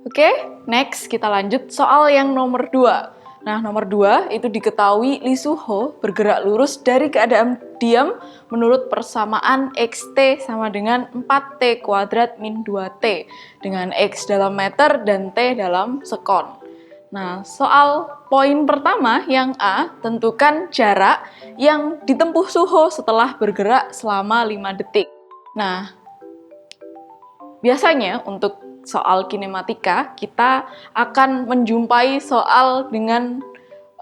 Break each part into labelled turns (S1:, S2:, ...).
S1: Oke, next kita lanjut soal yang nomor 2. Nah, nomor 2 itu diketahui Lee Suho bergerak lurus dari keadaan diam menurut persamaan xt sama dengan 4t kuadrat min 2t dengan x dalam meter dan t dalam sekon. Nah, soal poin pertama yang A, tentukan jarak yang ditempuh Suho setelah bergerak selama 5 detik. Nah, biasanya untuk soal kinematika, kita akan menjumpai soal dengan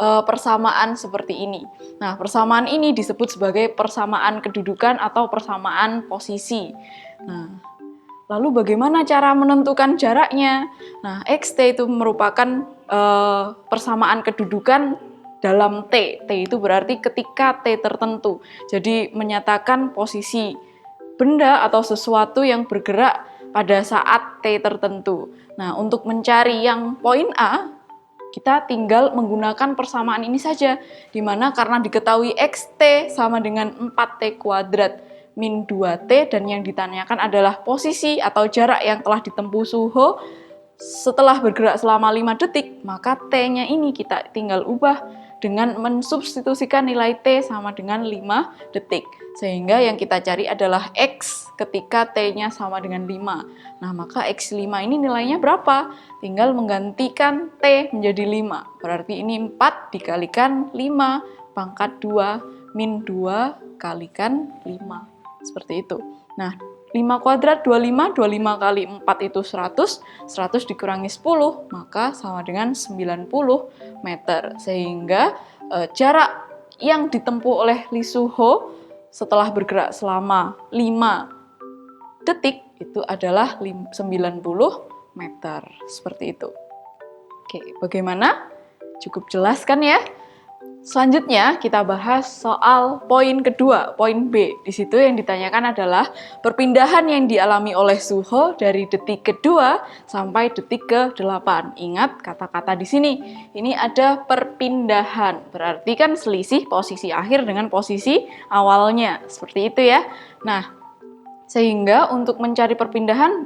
S1: persamaan seperti ini. Nah, persamaan ini disebut sebagai persamaan kedudukan atau persamaan posisi. Nah, lalu bagaimana cara menentukan jaraknya? Nah, xt itu merupakan persamaan kedudukan dalam t. T itu berarti ketika t tertentu. Jadi menyatakan posisi benda atau sesuatu yang bergerak pada saat T tertentu. Nah, untuk mencari yang poin A, kita tinggal menggunakan persamaan ini saja, di mana karena diketahui xt sama dengan 4t kuadrat min 2t, dan yang ditanyakan adalah posisi atau jarak yang telah ditempuh Suho setelah bergerak selama 5 detik, maka t-nya ini kita tinggal ubah dengan mensubstitusikan nilai t sama dengan 5 detik. Sehingga yang kita cari adalah x ketika t-nya sama dengan 5. Nah, maka x5 ini nilainya berapa? Tinggal menggantikan t menjadi 5. Berarti ini 4 dikalikan 5 pangkat 2 min 2 kalikan 5. Seperti itu. Nah, 5 kuadrat 25, 25 kali 4 itu 100, 100 dikurangi 10, maka sama dengan 90 meter. Sehingga jarak yang ditempuh oleh Lee Suho setelah bergerak selama 5 detik itu adalah 90 meter. Seperti itu. Oke, bagaimana? Cukup jelas kan ya? Selanjutnya kita bahas soal poin kedua, poin B. Di situ yang ditanyakan adalah perpindahan yang dialami oleh Suho dari detik kedua sampai detik ke-8. Ingat kata-kata di sini. Ini ada perpindahan. Berarti kan selisih posisi akhir dengan posisi awalnya. Seperti itu ya. Nah, sehingga untuk mencari perpindahan,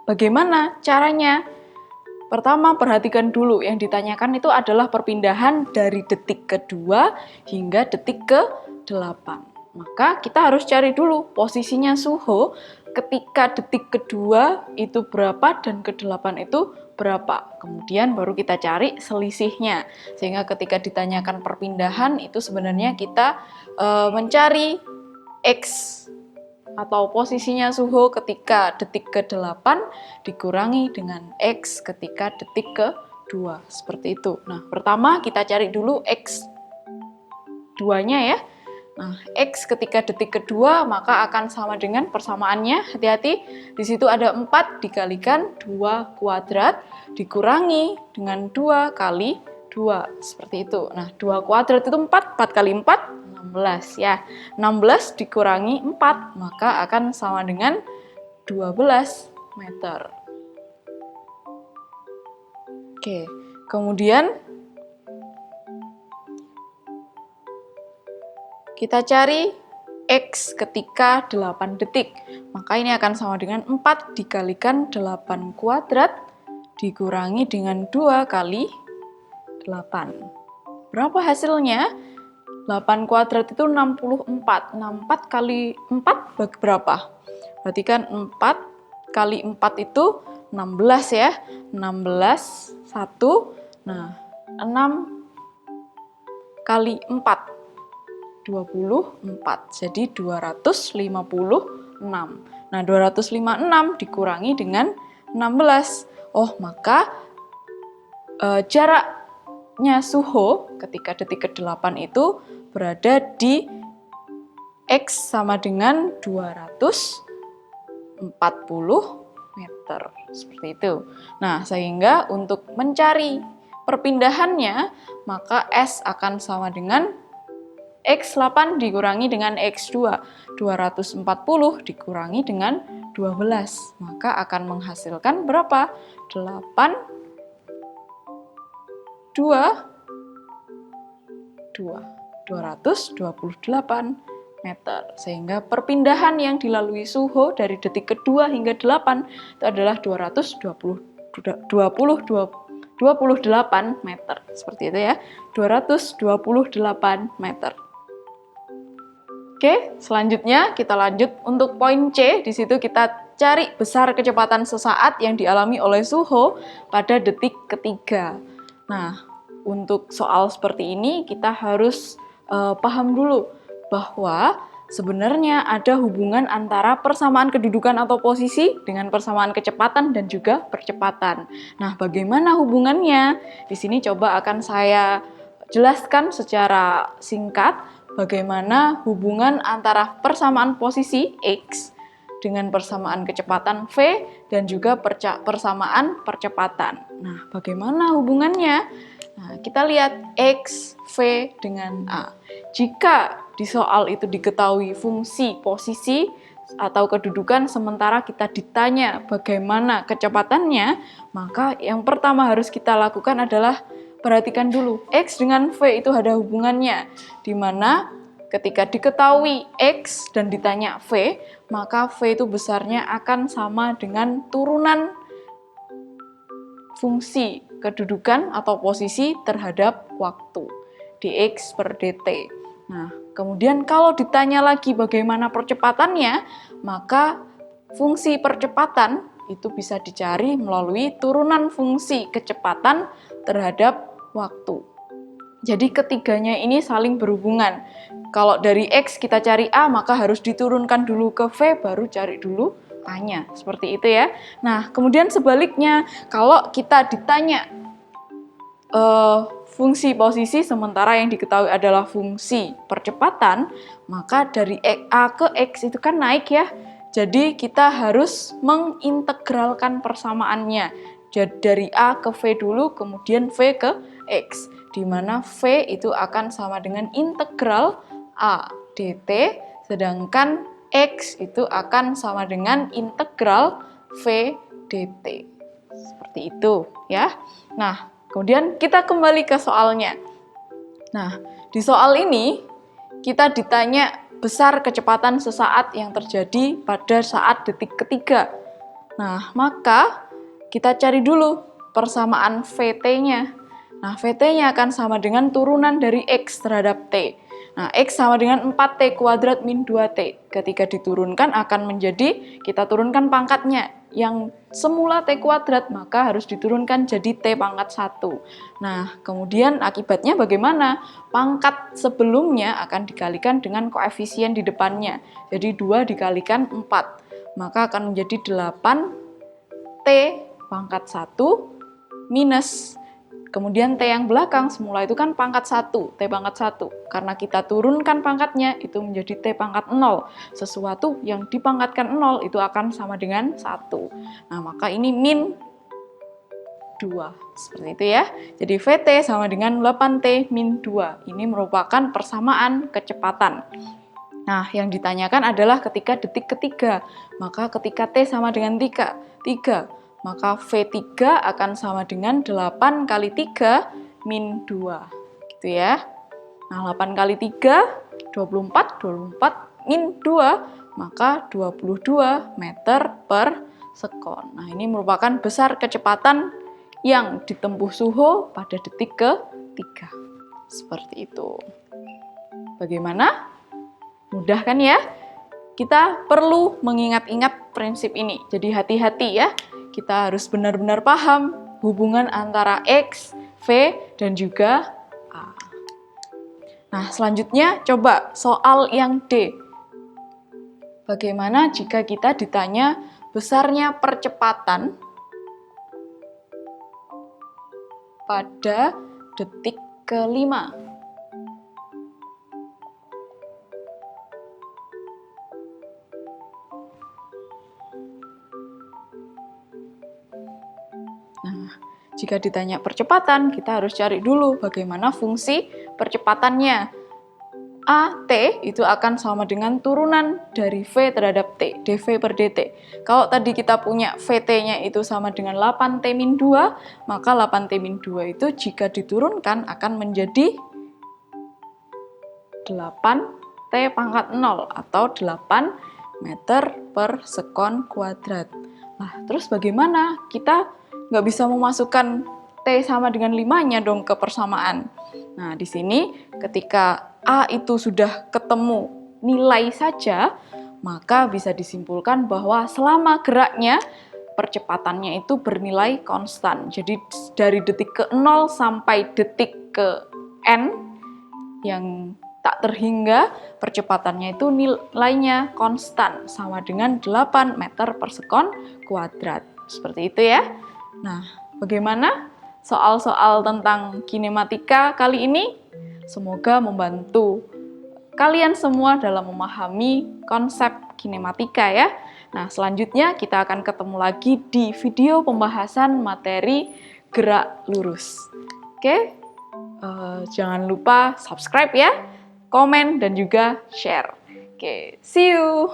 S1: bagaimana caranya? Pertama, perhatikan dulu yang ditanyakan itu adalah perpindahan dari detik kedua hingga detik ke-8. Maka kita harus cari dulu posisinya Suho ketika detik kedua itu berapa dan ke-8 itu berapa. Kemudian baru kita cari selisihnya. Sehingga ketika ditanyakan perpindahan itu sebenarnya kita mencari X atau posisinya Suho ketika detik ke-8 dikurangi dengan X ketika detik ke-2. Seperti itu. Nah, pertama kita cari dulu X2-nya ya. Nah, X ketika detik kedua maka akan sama dengan persamaannya. Hati-hati, di situ ada 4 dikalikan 2 kuadrat dikurangi dengan 2 kali 2. Seperti itu. Nah, 2 kuadrat itu 4, 4 kali 4 16 ya. 16 dikurangi 4 maka akan sama dengan 12 meter. Oke, kemudian kita cari X ketika 8 detik. Maka ini akan sama dengan 4 dikalikan 8 kuadrat dikurangi dengan 2 kali 8. Berapa hasilnya? 8 kuadrat itu 64. 64 kali 4 berapa? Berarti kan 4 kali 4 itu 16 ya. 16, 1. Nah, 6 kali 4. 24. Jadi 256. Nah, 256 dikurangi dengan 16. Oh, maka jaraknya Suho ketika detik ke-8 itu berada di X sama dengan 240 meter. Seperti itu. Nah, sehingga untuk mencari perpindahannya, maka S akan sama dengan X8 dikurangi dengan X2. 240 dikurangi dengan 12. Maka akan menghasilkan berapa? 8, 2, 228 meter. Sehingga perpindahan yang dilalui Suho dari detik kedua hingga 8 itu adalah 228 meter. Seperti itu ya, 228 meter. Oke, selanjutnya kita lanjut untuk poin C. Di situ kita cari besar kecepatan sesaat yang dialami oleh Suho pada detik ketiga. Nah, untuk soal seperti ini kita harus paham dulu bahwa sebenarnya ada hubungan antara persamaan kedudukan atau posisi dengan persamaan kecepatan dan juga percepatan. Nah, bagaimana hubungannya? Di sini coba akan saya jelaskan secara singkat bagaimana hubungan antara persamaan posisi X dengan persamaan kecepatan V dan juga persamaan percepatan. Nah, bagaimana hubungannya? Nah, kita lihat X, V dengan A. Jika di soal itu diketahui fungsi posisi atau kedudukan sementara kita ditanya bagaimana kecepatannya, maka yang pertama harus kita lakukan adalah perhatikan dulu X dengan V itu ada hubungannya, di mana ketika diketahui X dan ditanya V, maka V itu besarnya akan sama dengan turunan fungsi kedudukan atau posisi terhadap waktu, dx per dt. Nah, kemudian kalau ditanya lagi bagaimana percepatannya, maka fungsi percepatan itu bisa dicari melalui turunan fungsi kecepatan terhadap waktu. Jadi ketiganya ini saling berhubungan. Kalau dari X kita cari A, maka harus diturunkan dulu ke V, baru cari dulu A-nya. Seperti itu ya. Nah, kemudian sebaliknya, kalau kita ditanya fungsi posisi sementara yang diketahui adalah fungsi percepatan, maka dari A ke X itu kan naik ya. Jadi kita harus mengintegralkan persamaannya. Jadi dari A ke V dulu, kemudian V ke X. Di mana V itu akan sama dengan integral A dt, sedangkan X itu akan sama dengan integral V dt. Seperti itu ya. Nah, kemudian kita kembali ke soalnya. Nah, di soal ini kita ditanya besar kecepatan sesaat yang terjadi pada saat detik ketiga. Nah, maka kita cari dulu persamaan VT-nya. Nah, VT-nya akan sama dengan turunan dari X terhadap T. Nah, X sama dengan 4T kuadrat min 2T. Ketika diturunkan akan menjadi, kita turunkan pangkatnya. Yang semula T kuadrat, maka harus diturunkan jadi T pangkat 1. Nah, kemudian akibatnya bagaimana? Pangkat sebelumnya akan dikalikan dengan koefisien di depannya. Jadi 2 dikalikan 4. Maka akan menjadi 8T pangkat 1 minus, kemudian T yang belakang semula itu kan pangkat 1, T pangkat 1. Karena kita turunkan pangkatnya, itu menjadi T pangkat 0. Sesuatu yang dipangkatkan 0 itu akan sama dengan 1. Nah, maka ini min 2. Seperti itu ya. Jadi VT sama dengan 8T min 2. Ini merupakan persamaan kecepatan. Nah, yang ditanyakan adalah ketika detik ketiga. Maka ketika T sama dengan 3, maka V3 akan sama dengan 8 kali 3 min 2. Gitu ya. Nah, 8 kali 3, 24 min 2, maka 22 meter per sekon. Nah, ini merupakan besar kecepatan yang ditempuh Suho pada detik ke-3. Seperti itu. Bagaimana? Mudah kan ya? Kita perlu mengingat-ingat prinsip ini. Jadi hati-hati ya. Kita harus benar-benar paham hubungan antara X, V, dan juga A. Nah, selanjutnya coba soal yang D. Bagaimana jika kita ditanya besarnya percepatan pada detik ke-5? Jika ditanya percepatan, kita harus cari dulu bagaimana fungsi percepatannya. AT itu akan sama dengan turunan dari V terhadap T, dV per dt. Kalau tadi kita punya VT-nya itu sama dengan 8T min 2, maka 8T min 2 itu jika diturunkan akan menjadi 8 T pangkat 0 atau 8 meter per sekon kuadrat. Nah, terus bagaimana? Kita nggak bisa memasukkan T sama dengan 5-nya dong ke persamaan. Nah, di sini ketika A itu sudah ketemu nilai saja, maka bisa disimpulkan bahwa selama geraknya, percepatannya itu bernilai konstan. Jadi dari detik ke 0 sampai detik ke N yang tak terhingga, percepatannya itu nilainya konstan, sama dengan 8 meter per sekon kuadrat. Seperti itu ya. Nah, bagaimana soal-soal tentang kinematika kali ini? Semoga membantu kalian semua dalam memahami konsep kinematika ya. Nah, selanjutnya kita akan ketemu lagi di video pembahasan materi gerak lurus. Oke, jangan lupa subscribe ya, komen, dan juga share. Oke, see you!